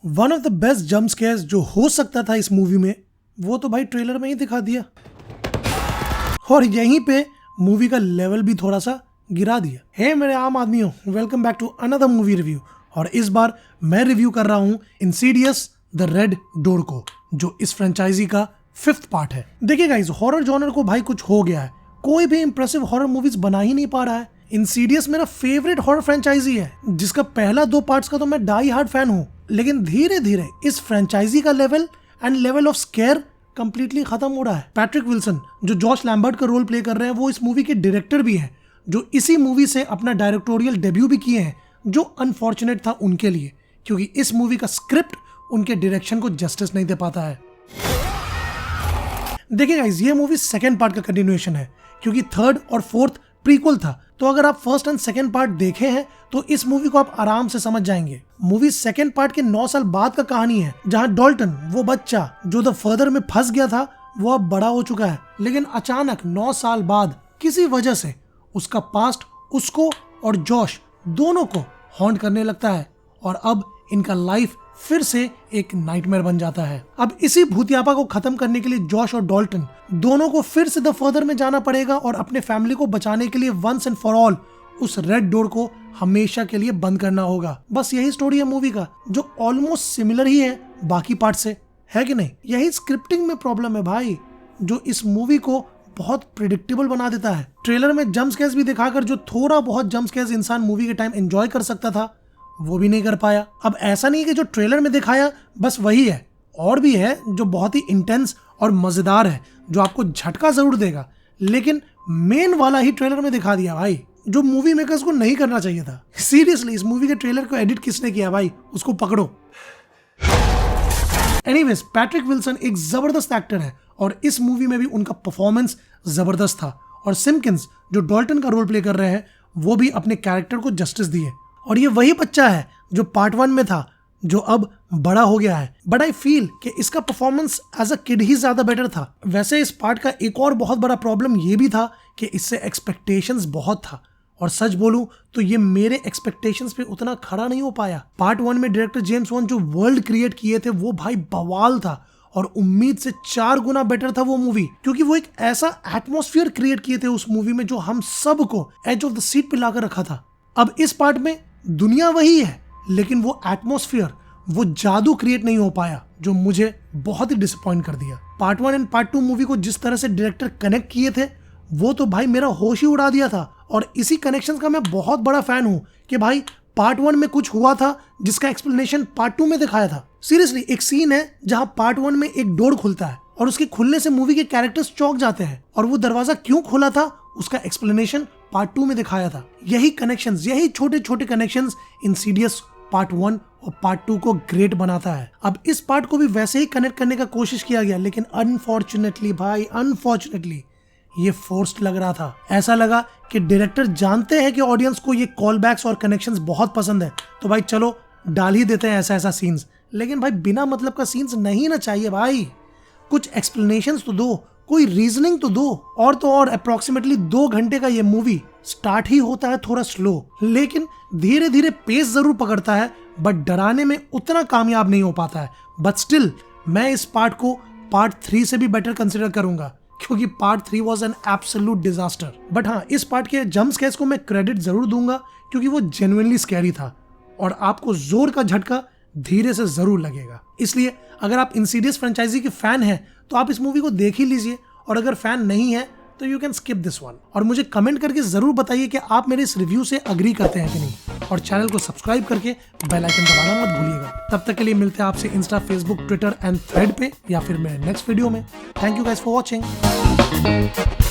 One of the best jump scares जो हो सकता था इस मूवी में, वो तो भाई ट्रेलर में ही दिखा दिया और यहीं पे मूवी का लेवल भी थोड़ा सा गिरा दिया। हे मेरे आम आदमियों, welcome back to another movie review. और इस बार मैं रिव्यू कर रहा हूँ इंसीडियस द रेड डोर को, जो इस फ्रेंचाइजी का 5th पार्ट है। देखिए गाइस, हॉरर जॉनर को भाई कुछ हो गया है, कोई भी इंप्रेसिव हॉरर मूवीज बना ही नहीं पा रहा है। इंसीडियस मेरा फेवरेट हॉरर फ्रेंचाइजी है, जिसका पहला 2 पार्ट्स का तो मैं डाई हार्ड फैन हूँ, लेकिन धीरे धीरे इस फ्रेंचाइजी का level and level of square completely खत्म हो रहा है। पैट्रिक विल्सन जो जॉश लैम्बर्ट का रोल प्ले कर रहे हैं, वो इस मूवी के डायरेक्टर भी हैं, जो इसी मूवी से अपना डायरेक्टोरियल डेब्यू भी किए हैं, जो अनफॉर्चुनेट था उनके लिए, क्योंकि इस मूवी का स्क्रिप्ट उनके डायरेक्शन को जस्टिस नहीं दे पाता है। देखिए गाइस, ये मूवी 2nd पार्ट का कंटिन्यूएशन है, क्योंकि 3rd और 4th प्रीक्वल था। तो अगर आप 1st एंड 2nd पार्ट देखे हैं तो इस मूवी को आप आराम से समझ जाएंगे। मूवी 2nd पार्ट के 9 साल बाद का कहानी है, जहां डॉल्टन, वो बच्चा जो द फर्दर में फंस गया था, वो अब बड़ा हो चुका है, लेकिन अचानक 9 साल बाद किसी वजह से उसका पास्ट उसको और जॉश दोनों को हॉन्ट करने लगता है, और अब इनका लाइफ फिर से एक नाइटमेयर बन जाता है। अब इसी भूतियापा को खत्म करने के लिए जॉश और डॉल्टन दोनों को फिर से द फर्दर में जाना पड़ेगा और अपने फैमिली को बचाने के लिए वंस एंड फॉर ऑल उस रेड डोर को हमेशा के लिए बंद करना होगा। बस यही स्टोरी है मूवी का, जो ऑलमोस्ट सिमिलर ही है बाकी पार्ट से, है कि नहीं? यही स्क्रिप्टिंग में प्रॉब्लम है भाई, जो इस मूवी को बहुत प्रिडिक्टेबल बना देता है। ट्रेलर में जंप स्केयर्स भी दिखाकर जो थोड़ा बहुत जंप स्केयर्स इंसान मूवी के टाइम एंजॉय कर सकता था, वो भी नहीं कर पाया। अब ऐसा नहीं है कि जो ट्रेलर में दिखाया बस वही है, और भी है जो बहुत ही इंटेंस और मजेदार है, जो आपको झटका जरूर देगा, लेकिन मेन वाला ही ट्रेलर में दिखा दिया भाई, जो मूवी मेकर्स को नहीं करना चाहिए था। सीरियसली, इस मूवी के ट्रेलर को एडिट किसने किया भाई, उसको पकड़ो। एनीवेज, पैट्रिक विल्सन एक जबरदस्त एक्टर है और इस मूवी में भी उनका परफॉर्मेंस जबरदस्त था, और सिम्किंस जो डॉल्टन का रोल प्ले कर रहे हैं, वो भी अपने कैरेक्टर को जस्टिस दिए। और ये वही बच्चा है जो पार्ट 1 में था, जो अब बड़ा हो गया है, बट आई फील कि इसका परफॉर्मेंस एज अ किड ही ज्यादा बेटर था। वैसे इस पार्ट का एक और बहुत बड़ा प्रॉब्लम ये भी था कि इससे एक्सपेक्टेशंस बहुत था, और सच बोलूं तो ये मेरे एक्सपेक्टेशंस पे उतना खड़ा नहीं हो पाया। पार्ट 1 में डायरेक्टर जेम्स वॉन जो वर्ल्ड क्रिएट किए थे, वो भाई बवाल था, और उम्मीद से 4 गुना बेटर था वो मूवी, क्योंकि वो एक ऐसा एटमॉस्फेयर क्रिएट किए थे उस मूवी में, जो हम सबको एज ऑफ द सीट पे लाकर रखा था। अब इस पार्ट में दुनिया वही है, लेकिन वो एटमॉस्फेयर, वो जादू क्रिएट नहीं हो पाया, जो मुझे बहुत ही डिसअपॉइंट कर दिया। पार्ट 1 एंड पार्ट 2 मूवी को जिस तरह से डायरेक्टर कनेक्ट किए थे, वो तो भाई मेरा होश ही उड़ा दिया था, और इसी कनेक्शंस का मैं बहुत बड़ा फैन हूं कि भाई पार्ट 1 में कुछ हुआ था जिसका एक्सप्लेनेशन पार्ट 2 में दिखाया था। सीरियसली, एक सीन है जहां पार्ट 1 में एक डोर खुलता है, और उसके खुलने से मूवी के कैरेक्टर्स चौंक जाते हैं, और वो दरवाजा क्यों खोला था उसका एक्सप्लेनेशन पार्ट 2 में दिखाया था। यही कनेक्शंस, यही छोटे छोटे कनेक्शंस इंसीडियस पार्ट 1 और पार्ट 2 को ग्रेट बनाता है। अब इस पार्ट को भी वैसे ही कनेक्ट करने का कोशिश किया गया, लेकिन अनफॉर्चुनेटली भाई, अनफॉर्चुनेटली ये फोर्स्ड लग रहा था। ऐसा लगा कि डायरेक्टर जानते हैं कि ऑडियंस को ये कॉल बैक्स और कनेक्शंस बहुत पसंद है, तो भाई चलो डाल ही देते हैं ऐसा ऐसा सीन्स। लेकिन भाई बिना मतलब का सीन्स नहीं ना चाहिए भाई, कुछ एक्सप्लेनेशंस तो दो, कोई रीजनिंग तो दो। और तो और अप्रोक्सीमेटली 2 घंटे का ये मूवी स्टार्ट ही होता है थोड़ा स्लो, लेकिन धीरे धीरे पेस जरूर पकड़ता है, बट डराने में उतना कामयाब नहीं हो पाता है। बट स्टिल मैं इस पार्ट को पार्ट 3 से भी बेटर कंसिडर करूंगा, क्योंकि part 3 was an absolute disaster. But हाँ, इस पार्ट के जंप स्केयर्स को मैं क्रेडिट जरूर दूंगा, क्योंकि वो जेन्युइनली स्कैरी था, और आपको जोर का झटका धीरे से जरूर लगेगा। इसलिए अगर आप इंसीडियस फ्रेंचाइजी के फैन हैं तो आप इस मूवी को देख ही लीजिए, और अगर फैन नहीं है तो you can skip this one. और मुझे कमेंट करके जरूर बताइए कि आप मेरे इस रिव्यू से अग्री करते हैं कि नहीं, और चैनल को सब्सक्राइब करके बेल आइकन दबाना मत भूलिएगा। तब तक के लिए मिलते हैं आपसे Insta, Facebook, Twitter and thread पे, या फिर मेरे नेक्स्ट वीडियो में। Thank you guys for watching.